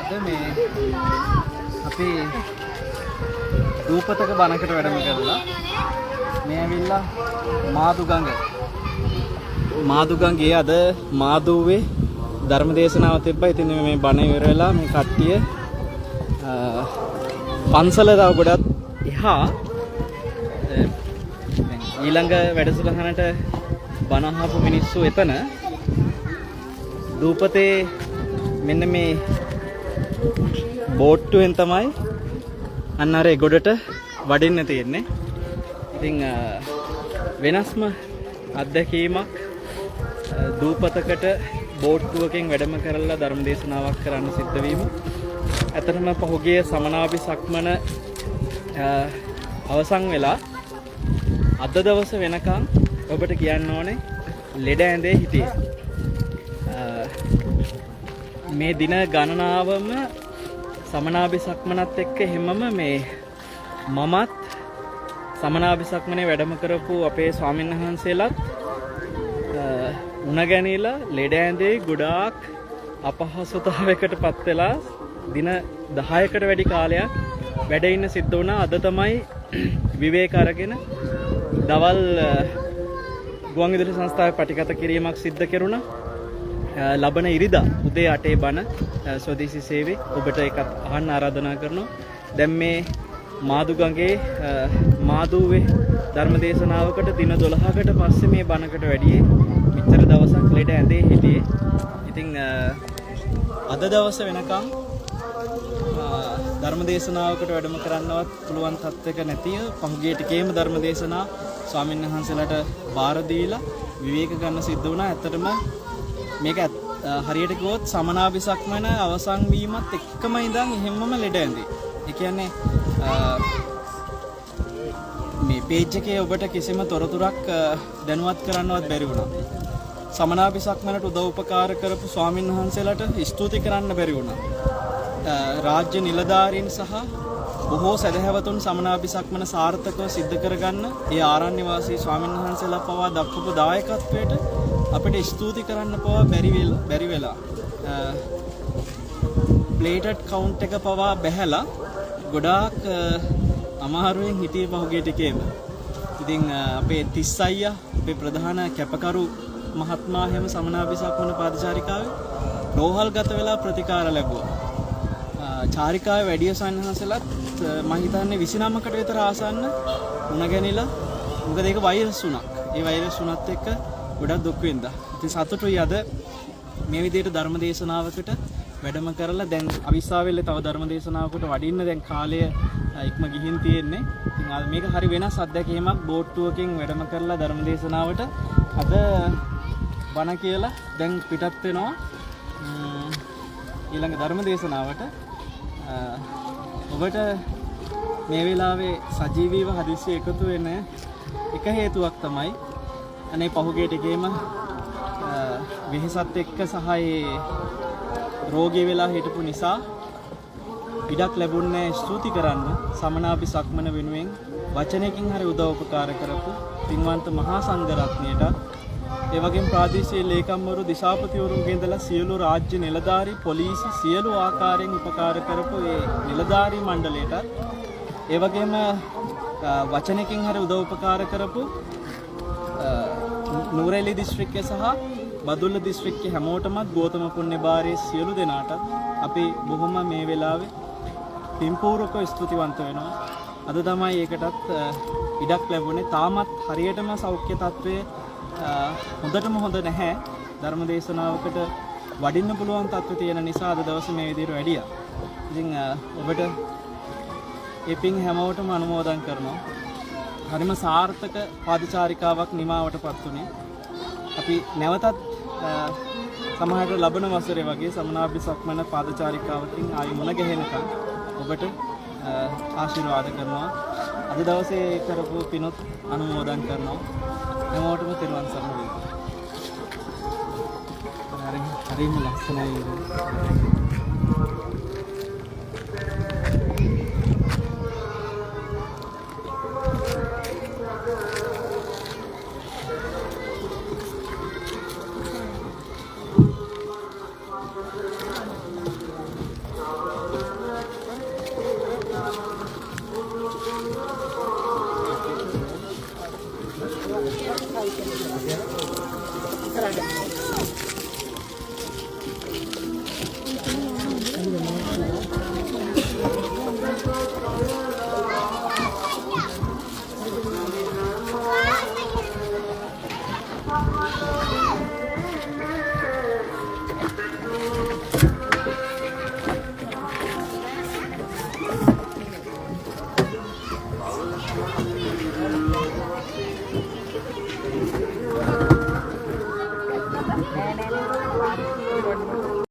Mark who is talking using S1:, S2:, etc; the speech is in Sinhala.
S1: අද මේ අපි දූපතක බණකට වැඩම කරලා මේ ඇවිල්ලා මාදුගංගේ අද මාදුවේ ධර්මදේශනාව තිබ්බා. ඉතින් මේ බණ ඉවර වෙලා මේ කට්ටිය පන්සල තව ගොඩක් එහා ඊළඟ වැඩසටහනට බණ අහපු මිනිස්සු එතන දූපතේ මෙන්න මේ බෝට්ටුවෙන් තමයි අන්න අර ගොඩට වඩින්න තියෙන්නේ. ඉතින් වෙනස්ම අත්දැකීමක් දූපතකට බෝට්ටුවකින් වැඩම කරලා ධර්ම දේශනාවක් කරන්න සිද්ධ වීම. ඇත්තටම පහුගිය සමනාභි සක්මන අවසන් වෙලා අද දවස වෙනකන් ඔබට කියන්න ඕනේ ලෙඩ ඇඳේ හිටියේ. මේ දින ගණනාවම සමනාභි සක්මනත් එක්ක හැමම මේ මමත් සමනාභි සක්මනේ වැඩම කරපු අපේ ස්වාමීන් වහන්සේලාත් උණ ගැනීලා ලෙඩ ඇඳේ ගොඩාක් අපහසුතාවයකට පත් වෙලා දින 10කට වැඩි කාලයක් වැඩ ඉන්න සිද්ධ වුණා. අද තමයි විවේක අරගෙන දවල් ගුවන් විදුලි සංස්ථාවේ පටිගත කිරීමක් සිද්ධ කෙරුණා. ලබන ඉරිදා උදේ 8 බණ ස්වදේශී සේවයේ ඔබට ඒකත් අහන්න ආරාධනා කරනවා. දැන් මේ මාදුගඟේ මාදුවේ ධර්මදේශනාවකට දින 12කට පස්සේ මේ බණකට වැඩියේ මෙච්චර දවසක් ලෙඩ ඇඳේ හිටියේ. ඉතින් අද දවස වෙනකම් ධර්මදේශනාවකට වැඩම කරන්නවත් පුළුවන් තත්ත්වයක නැතිව පහුගිය ටිකේම ධර්මදේශනා ස්වාමීන් වහන්සේලාට බාර දීලා විවේක ගන්න සිද්ධ වුණා. ඇත්තටම මේක හරියට කිව්වොත් සමනාභි සක්මන අවසන් වීමත් එක්කම ඉඳන් එහෙම්මම ලෙඩ ඇඳේ. ඒ කියන්නේ මේ පේජ් එකේ ඔබට කිසිම තොරතුරක් දැනුවත් කරන්නවත් බැරි වුණා. සමනාභි සක්මනට උදව් උපකාර කරපු ස්වාමීන් වහන්සේලාට ස්තුති කරන්න බැරි වුණා. රාජ්‍ය නිලධාරීන් සහ බොහෝ සදහැවතුන් සමනාභි සක්මන සාර්ථකව සිද්ධ කරගන්න ඒ ආරණ්‍ය වාසී ස්වාමීන් වහන්සේලා පවා දක්වපු දායකත්වයට අපිට ස්තුති කරන්න පවා බැරි වෙලා ප්ලේටඩ් කවුන්ට් එක පවා බැහැලා ගොඩාක් අමාරුවෙන් හිටියේ පහුගිය ටිකේම. ඉතින් අපේ 30 අයියා අපේ ප්‍රධාන කැපකරු මහත්මයා හැම සමනාභි සක්මන පාදචාරිකාවේ රෝහල්ගත වෙලා ප්‍රතිකාර ලැබුවා. චාරිකාවේ වැඩිය සන්නහසලත් මම හිතන්නේ 29කට විතර ආසන්න උණ ගැනිලා. මොකද ඒක වෛරස් උණක්. ඒ වෛරස් උණත් එක්ක ගොඩක් දුක් විඳා. ඉතින් සතුටුයි අද මේ විදිහට ධර්ම දේශනාවකට වැඩම කරලා දැන් අවිස්සාවෙල්ලේ තව ධර්ම දේශනාවකට වඩින්න දැන් කාලය ඉක්ම ගිහින් තියෙන්නේ. ඉතින් මේක හරි වෙනස් අත්දැකීමක්. බෝට්ටුවකින් වැඩම කරලා ධර්ම දේශනාවට අද බණ කියලා දැන් පිටත් වෙනවා ඊළඟ ධර්ම දේශනාවට. ඔබට මේ වෙලාවේ සජීවීව හදිස්සිය එකතු වෙන එක හේතුවක් තමයි අනේ පහුගිය ටිකේම වෙහෙසත් එක්ක සහ රෝගී වෙලා හිටපු නිසා ඉඩක් ලැබුණේ ස්තුති කරන්න සමනාභි සක්මන වෙනුවෙන් වචනයකින් හරි උදව් උපකාර කරපු පින්වන්ත මහා සංඝරත්නයට ඒ වගේම ප්‍රාදේශීය ලේකම්වරු දිසාපතිවරුන්ගේ ඉඳලා සියලු රාජ්‍ය නිලධාරී පොලිසි සියලු ආකාරයෙන් උපකාර කරපු ඒ නිලධාරී මණ්ඩලයට ඒ වගේම වචනයකින් හරි උදව් උපකාර කරපු නූරේලි දිස්ත්‍රික්කය සහ බදුල්ල දිස්ත්‍රික්කයේ හැමෝටමත් ගෞතම පුණ්‍යභාරයේ සියලු දෙනාට අපි බොහොම මේ වෙලාවේ පින්පූර්වක ස්තුතිවන්ත වෙනවා. අද තමයි ඒකටත් ඉඩක් ලැබුණේ. තාමත් හරියටම සෞඛ්‍ය තත්ත්වයේ හොඳටම හොඳ නැහැ. ධර්ම දේශනාවකට වඩින්න පුළුවන් තත්ත්වය තියෙන නිසා අද දවසේ මේ විදිහට වැඩියා. ඉතින් ඔබට ඒ පින් හැමෝටම අනුමෝදන් කරනවා. හරිම සාර්ථක පාදචාරිකාවක් නිමාවටපත් උනේ. අපි නැවතත් සමහරට ලබන වසරේ වගේ සමනාභි සක්මන පාදචාරිකාවකින් ආයෙ මුණ ගැහෙනකම් ඔබට ආශිර්වාද කරනවා. අද දවසේ කරපු පිනොත් අනුමෝදන් කරනවා. හැමෝටම තෙරුවන් සරණ වේවා. හරිම ලස්සනයි.